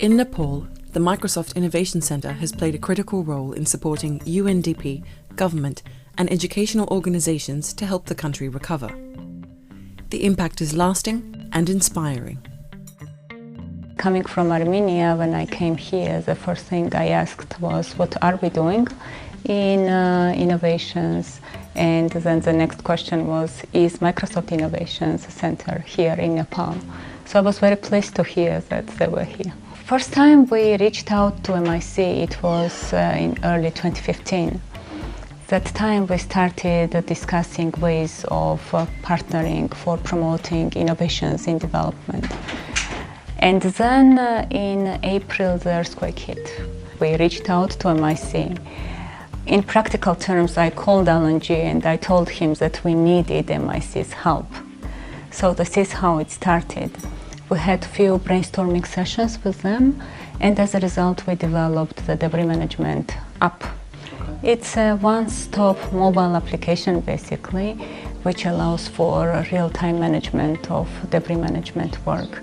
In Nepal, the Microsoft Innovation Center has played a critical role in supporting UNDP, government, and educational organizations to help the country recover. The impact is lasting and inspiring. Coming from Armenia, when I came here, the first thing I asked was, what are we doing in innovations? And then the next question was, is Microsoft Innovation Center here in Nepal? So I was very pleased to hear that they were here. First time we reached out to MIC, it was in early 2015. That time we started discussing ways of partnering for promoting innovations in development. And then in April the earthquake hit. We reached out to MIC. In practical terms, I called Alan G and I told him that we needed MIC's help. So this is how it started. We had few brainstorming sessions with them, and as a result we developed the debris management app. It's a one-stop mobile application basically, which allows for real-time management of debris management work.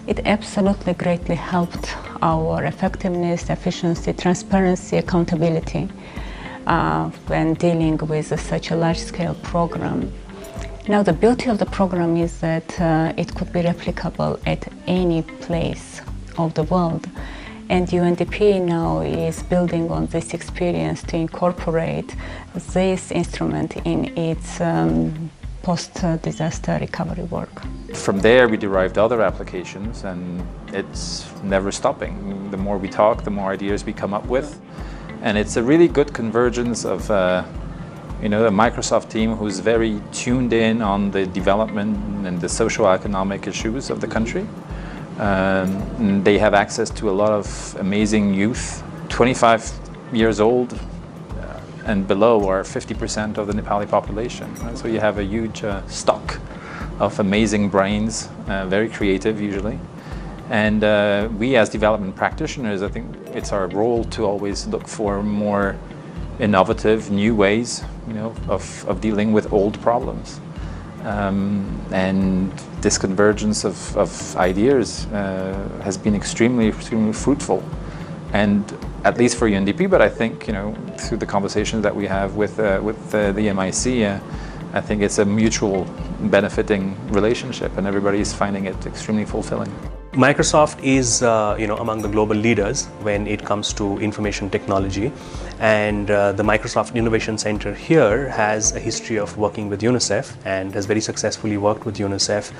It absolutely greatly helped our effectiveness, efficiency, transparency, accountability when dealing with such a large-scale program. Now the beauty of the program is that it could be replicable at any place of the world. And UNDP now is building on this experience to incorporate this instrument in its post-disaster recovery work. From there we derived other applications, and it's never stopping. The more we talk, the more ideas we come up with. And it's a really good convergence of the Microsoft team who's very tuned in on the development and the socio-economic issues of the country. They have access to a lot of amazing youth. 25 years old and below are 50% of the Nepali population. So you have a huge stock of amazing brains, very creative usually. And we as development practitioners, I think it's our role to always look for more innovative, new ways of dealing with old problems. And this convergence of ideas has been extremely fruitful, and at least for UNDP, but I think through the conversations that we have with the MIC, I think it's a mutual benefiting relationship, and everybody is finding it extremely fulfilling. Microsoft is among the global leaders when it comes to information technology, and the Microsoft Innovation Center here has a history of working with UNICEF and has very successfully worked with UNICEF,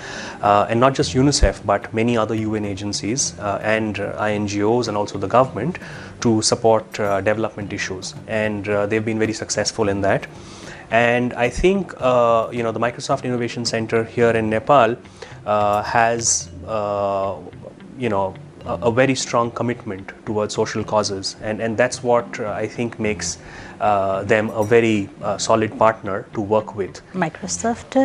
and not just UNICEF but many other UN agencies and INGOs and also the government to support development issues, and they've been very successful in that. And I think the Microsoft Innovation Center here in Nepal has a very strong commitment towards social causes, and that's what I think makes them a very solid partner to work with. Microsoft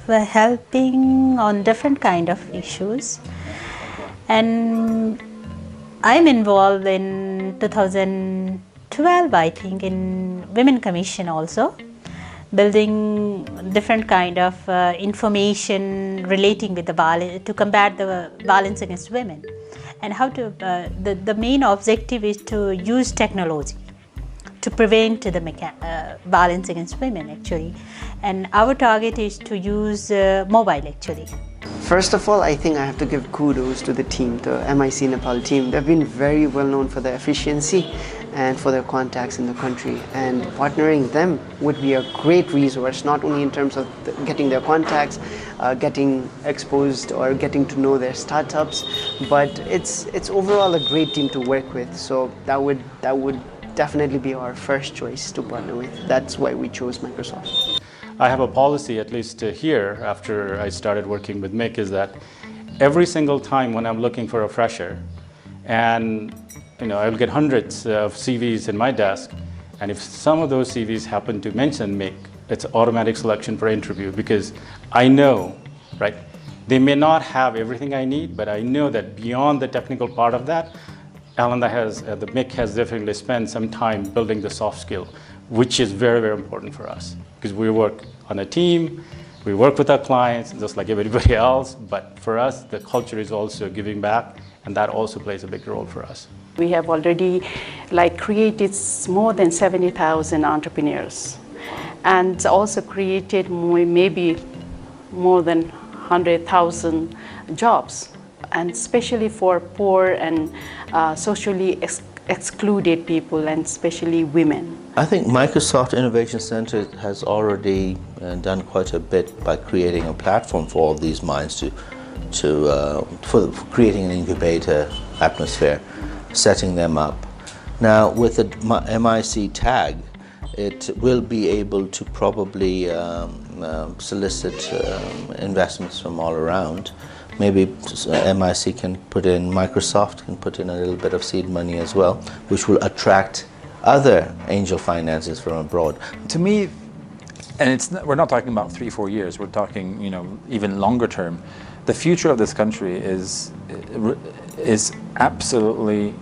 were helping on different kind of issues, and I'm involved in 2012 I think in Women Commission also, building different kind of information relating with to combat the violence against women, and how to the main objective is to use technology to prevent the violence against women actually, and our target is to use mobile actually. First of all, I think I have to give kudos to the team, the MIC Nepal team. They've been very well known for their efficiency and for their contacts in the country, and partnering them would be a great resource, not only in terms of getting their contacts, getting exposed or getting to know their startups, but it's overall a great team to work with. So that would definitely be our first choice to partner with. That's why we chose Microsoft. I have a policy, at least here after I started working with MIC, is that every single time when I'm looking for a fresher, and I'll get hundreds of CVs in my desk, and if some of those CVs happen to mention MIC, it's automatic selection for interview, because I know, right, they may not have everything I need, but I know that beyond the technical part of that, the MIC has definitely spent some time building the soft skill, which is very, very important for us, because we work on a team, we work with our clients just like everybody else, but for us the culture is also giving back and that also plays a big role for us. We have already created more than 70,000 entrepreneurs, and also created maybe more than 100,000 jobs, and especially for poor and socially excluded people, and especially women. I think Microsoft Innovation Center has already done quite a bit by creating a platform for all these minds for creating an incubator atmosphere, setting them up. Now with the MIC tag, it will be able to probably solicit investments from all around. Maybe MIC can put in, Microsoft can put in a little bit of seed money as well, which will attract other angel finances from abroad. To me, and we're not talking about 3-4 years, we're talking even longer term, the future of this country is absolutely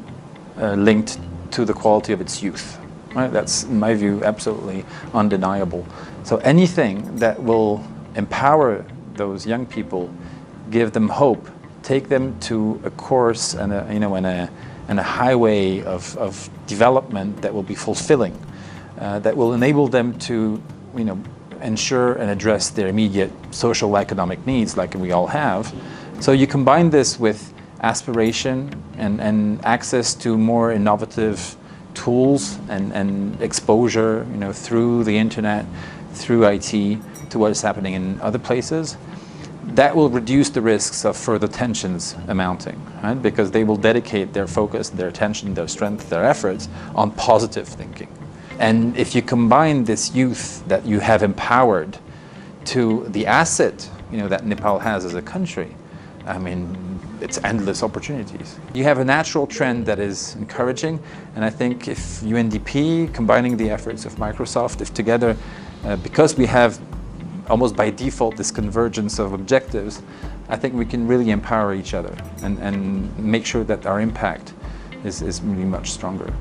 linked to the quality of its youth. Right? That's, in my view, absolutely undeniable. So anything that will empower those young people, give them hope, take them to a course and a highway of development that will be fulfilling, that will enable them to ensure and address their immediate social economic needs like we all have. So you combine this with aspiration and access to more innovative tools and exposure through the internet, through IT, to what is happening in other places. That will reduce the risks of further tensions amounting, right? Because they will dedicate their focus, their attention, their strength, their efforts on positive thinking. And if you combine this youth that you have empowered to the asset that Nepal has as a country, I mean, it's endless opportunities. You have a natural trend that is encouraging, and I think if UNDP, combining the efforts of Microsoft, if together, because we have almost by default this convergence of objectives, I think we can really empower each other and make sure that our impact is really much stronger.